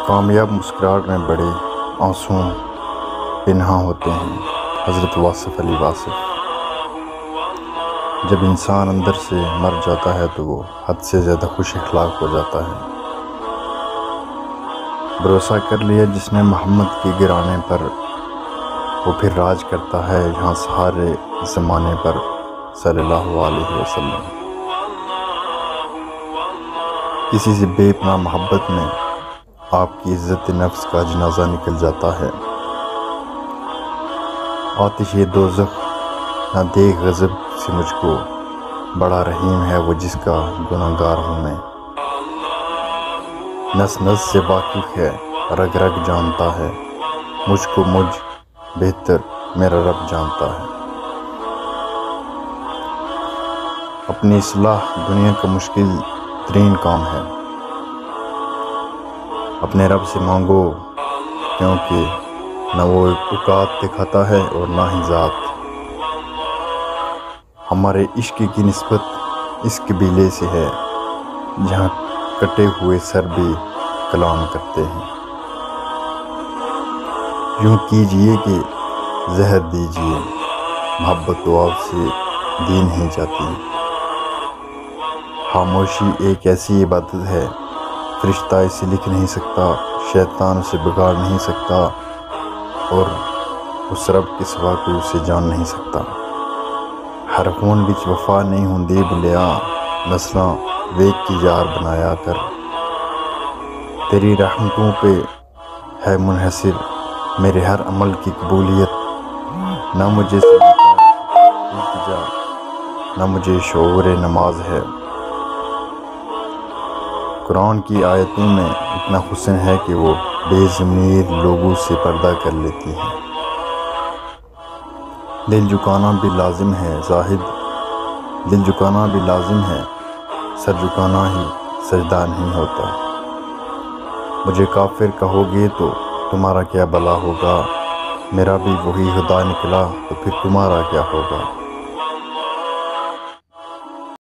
کامیاب مسکراہٹ میں بڑے آنسو پنہاں ہوتے ہیں۔ حضرت واصف علی واصف۔ جب انسان اندر سے مر جاتا ہے تو وہ حد سے زیادہ خوش اخلاق ہو جاتا ہے۔ بھروسہ کر لیا جس نے محمد کے گرانے پر، وہ پھر راج کرتا ہے یہاں سارے زمانے پر، صلی اللہ علیہ وسلم۔ کسی سے بے پناہ محبت میں آپ کی عزت نفس کا جنازہ نکل جاتا ہے۔ آتش دوزخ نہ دیکھ غضب سے مجھ کو، بڑا رحیم ہے وہ جس کا گنہگار ہوں میں۔ نس نس سے واقف ہے، رگ رگ جانتا ہے، مجھ کو مجھ بہتر میرا رب جانتا ہے۔ اپنی اصلاح دنیا کا مشکل ترین کام ہے۔ اپنے رب سے مانگو کیونکہ نہ وہ اوقات دکھاتا ہے اور نہ ہی ذات۔ ہمارے عشق کی نسبت اس قبیلے سے ہے جہاں کٹے ہوئے سر بھی کلام کرتے ہیں۔ یوں کیجئے کہ زہر دیجئے، محبت تو آپ سے دی نہیں جاتی۔ خاموشی ایک ایسی عبادت ہے، فرشتہ اسے لکھ نہیں سکتا، شیطان اسے بگاڑ نہیں سکتا، اور اس رب کے سوا کوئی اسے جان نہیں سکتا۔ ہر خون وچ وفا نہیں ہوندی بھلیاں، نسلاں ویکھ کے یار بنایا کر۔ تیری رحمتوں پہ ہے منحصر میرے ہر عمل کی قبولیت، نہ مجھے سجدہ التجا نہ مجھے شعور نماز ہے۔ قرآن کی آیتوں میں اتنا حسن ہے کہ وہ بے ضمیر لوگوں سے پردہ کر لیتی ہیں۔ دل جھکانا بھی لازم ہے زاہد، دل جھکانا بھی لازم ہے، سر جھکانا ہی سجدہ نہیں ہوتا۔ مجھے کافر کہو گے تو تمہارا کیا بھلا ہوگا، میرا بھی وہی خدا نکلا تو پھر تمہارا کیا ہوگا۔